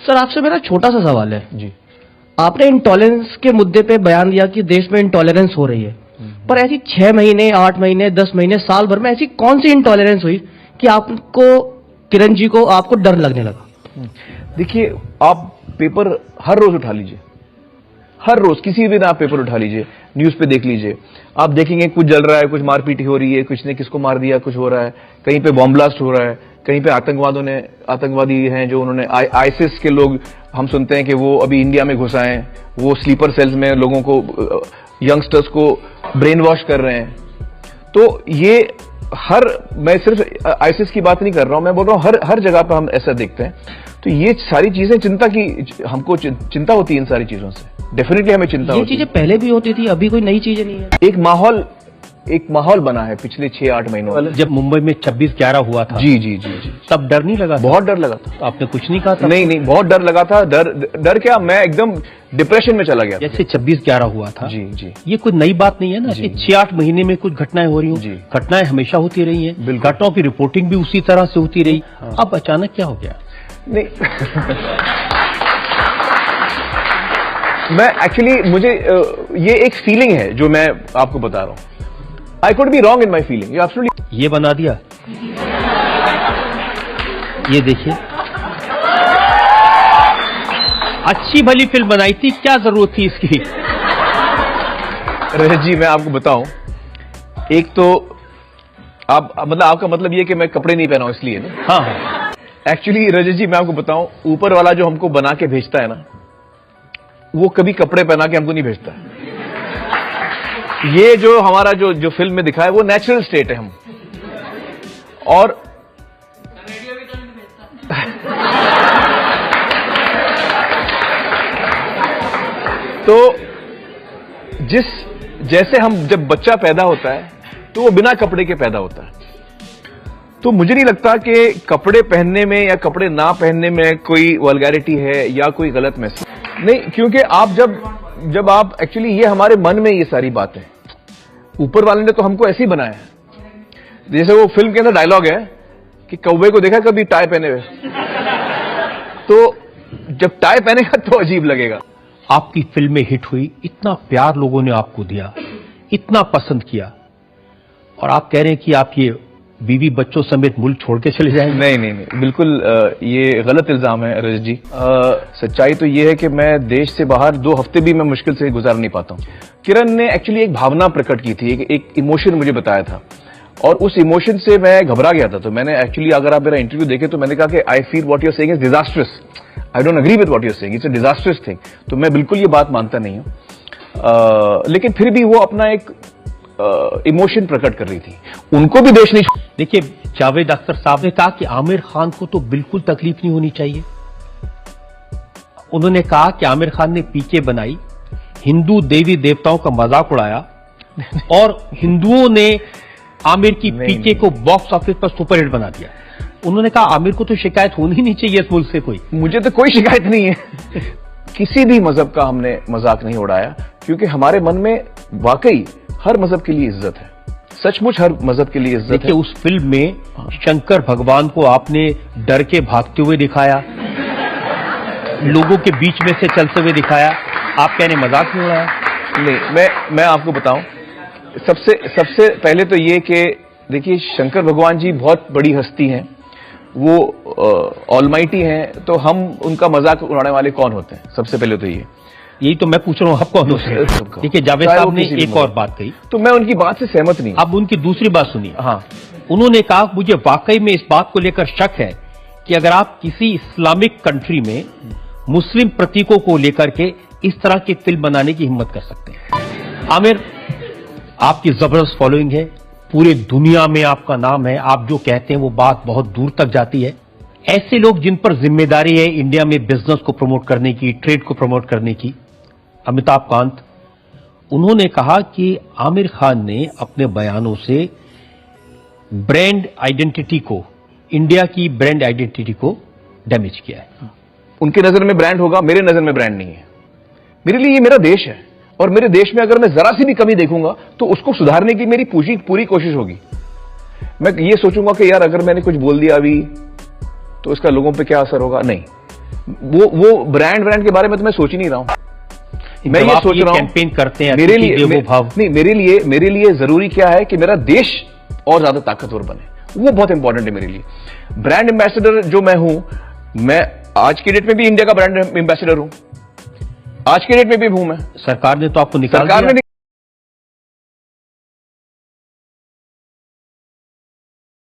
Sir आपसे मेरा छोटा सा सवाल है जी। आपने इंटॉलरेंस के मुद्दे पे बयान दिया कि देश में इंटॉलरेंस हो रही है, पर ऐसी 6 महीने 8 महीने 10 महीने साल भर में ऐसी कौन सी इंटॉलरेंस हुई कि आपको किरण जी को आपको डर लगने लगा? देखिए, आप पेपर हर रोज उठा लीजिए, हर रोज किसी भी दिन आप पेपर उठा लीजिए, न्यूज पे देख लीजिए, आप देखेंगे कुछ जल रहा है, कुछ मारपीट हो रही है, कुछ ने किसको मार दिया, कुछ हो रहा है, कहीं पे बॉम्ब ब्लास्ट हो रहा है, कहीं पे आतंकवादी हैं जो उन्होंने आईएसआईएस के लोग, हम सुनते हैं कि वो अभी इंडिया में घुस आए हैं, वो स्लीपर सेल्स में लोगों को, यंगस्टर्स को ब्रेन वॉश कर रहे हैं। तो ये मैं सिर्फ आईएसआईएस की बात नहीं कर रहा हूं, मैं बोल रहा हूं हर जगह पर हम ऐसा देखते हैं। तो ये सारी चीजें हमको चिंता होती है इन सारी चीजों से, डेफिनेटली हमें चिंता होती है। ये चीजें पहले भी होती थी, अभी कोई नई चीजें नहीं है। एक माहौल बना है पिछले 6-8 महीनों में। जब मुंबई में 26/11 हुआ था, जी, तब डर नहीं लगा? बहुत डर लगा था। तो आपने कुछ नहीं कहा था? नहीं, बहुत डर लगा था। डर क्या, मैं एकदम डिप्रेशन में चला गया। जैसे 26/11 हुआ था, जी, ये कोई नई बात नहीं है ना कि 6-8 महीने में कुछ घटनाएं हो रही हो। घटनाएं हमेशा होती रही हैं, घटनाओं की रिपोर्टिंग भी उसी तरह से होती रही। अब अचानक क्या हो गया? नहीं मैं एक्चुअली, मुझे ये एक फीलिंग है जो मैं आपको बता रहा हूं। I could be wrong in my feeling. Absolutely. ये बना दिया, ये देखिए, अच्छी भली फिल्म बनाई थी, क्या जरूरत थी इसकी? रजत जी, मैं आपको बताऊं, एक तो आपका मतलब ये कि मैं कपड़े नहीं पहना हूं इसलिए ना? हाँ। एक्चुअली रजत जी, मैं आपको बताऊं, ऊपर वाला जो हमको बना के भेजता है ना, वो कभी कपड़े पहना के हमको नहीं भेजता। ये जो हमारा जो फिल्म में दिखा है वो नेचुरल स्टेट है हम। और तो जैसे जब बच्चा पैदा होता है तो वो बिना कपड़े के पैदा होता है। तो मुझे नहीं लगता कि कपड़े पहनने में या कपड़े ना पहनने में कोई वल्गैरिटी है या कोई गलत मैसेज नहीं, क्योंकि आप जब आप एक्चुअली, ये हमारे मन में ये सारी बातें, ऊपर वाले ने तो हमको ऐसे ही बनाया है। जैसे वो फिल्म के अंदर डायलॉग है कि कौवे को देखा कभी टाई पहने हुए, तो जब टाई पहनेगा तो अजीब लगेगा। आपकी फिल्में हिट हुई, इतना प्यार लोगों ने आपको दिया, इतना पसंद किया, और आप कह रहे हैं कि आप ये बीवी बच्चों समेत मुल्क छोड़ के चले जाएंगे? नहीं, बिल्कुल ये गलत इल्जाम है रजत जी। सच्चाई तो ये है कि मैं देश से बाहर 2 हफ्ते भी मैं मुश्किल से गुजार नहीं पाता हूं। किरण ने एक्चुअली एक भावना प्रकट की थी, एक इमोशन मुझे बताया था, और उस इमोशन से मैं घबरा गया था। तो मैंने एक्चुअली, अगर आप मेरा इंटरव्यू देखें तो मैंने कहा कि I feel what you are saying is disastrous, I don't agree with what you are saying, it's a disastrous thing. तो मैं बिल्कुल ये बात मानता नहीं हूं, लेकिन फिर भी वो अपना एक इमोशन प्रकट कर रही थी, उनको भी दोष नहीं। देखिए, जावेद अख्तर साहब ने कहा कि आमिर खान को तो बिल्कुल तकलीफ नहीं होनी चाहिए। उन्होंने कहा कि आमिर खान ने पीके बनाई, हिंदू देवी देवताओं का मजाक उड़ाया, और हिंदुओं ने आमिर की पीके को बॉक्स ऑफिस पर सुपरहिट बना दिया। उन्होंने कहा आमिर को तो शिकायत होनी ही नहीं चाहिए इस मुल्क से कोई। मुझे तो कोई शिकायत नहीं है। किसी भी मजहब का हमने मजाक नहीं उड़ाया, क्योंकि हमारे मन में वाकई हर मजहब के लिए इज्जत है, सचमुच हर मजहब के लिए इज्जत है। देखिए, उस फिल्म में शंकर भगवान को आपने डर के भागते हुए दिखाया, लोगों के बीच में से चलते हुए दिखाया, आप कहने मजाक नहीं उड़ाया? नहीं, मैं आपको बताऊं, सबसे पहले तो ये कि देखिए, शंकर भगवान जी बहुत बड़ी हस्ती हैं, वो ऑलमाइटी हैं, तो हम उनका मजाक उड़ाने वाले कौन होते हैं? सबसे पहले तो यही तो मैं पूछ रहा हूं, आप कौन होते हैं? देखिए, जावेद साहब ने एक और बात कही, तो मैं उनकी बात से सहमत नहीं। अब उनकी दूसरी बात सुनिए। हाँ, उन्होंने कहा मुझे वाकई में इस बात को लेकर शक है कि अगर आप किसी इस्लामिक कंट्री में मुस्लिम प्रतीकों को लेकर के इस तरह की फिल्म बनाने की हिम्मत कर सकते हैं। आमिर, आपकी जबरदस्त फॉलोइंग है, पूरी दुनिया में आपका नाम है, आप जो कहते हैं वो बात बहुत दूर तक जाती है। ऐसे लोग जिन पर जिम्मेदारी है इंडिया में बिजनेस को प्रमोट करने की, ट्रेड को प्रमोट करने की, अमिताभ कांत, उन्होंने कहा कि आमिर खान ने अपने बयानों से ब्रांड आइडेंटिटी को, इंडिया की ब्रांड आइडेंटिटी को डैमेज किया है। उनकी नजर में ब्रांड होगा, मेरे नजर में ब्रांड नहीं है। मेरे लिए ये मेरा देश है, और मेरे देश में अगर मैं जरा सी भी कमी देखूंगा तो उसको सुधारने की मेरी पूरी कोशिश होगी। मैं ये सोचूंगा कि यार अगर मैंने कुछ बोल दिया अभी तो इसका लोगों पे क्या असर होगा, नहीं। वो ब्रांड के बारे में तो मैं सोच ही नहीं रहा हूं। मैं ये सोच रहा हूं कैंपेन करते हैं मेरे लिए वो भाव नहीं, मेरे लिए जरूरी क्या है कि मेरा देश और ज्यादा ताकतवर बने, वो बहुत इंपॉर्टेंट है मेरे लिए। ब्रांड एम्बेसडर जो मैं हूं, मैं आज की डेट में भी इंडिया का ब्रांड एम्बेसडर हूं, आज की डेट में भी हूं मैं। सरकार ने तो आपको निकाल सरकार दिया। ने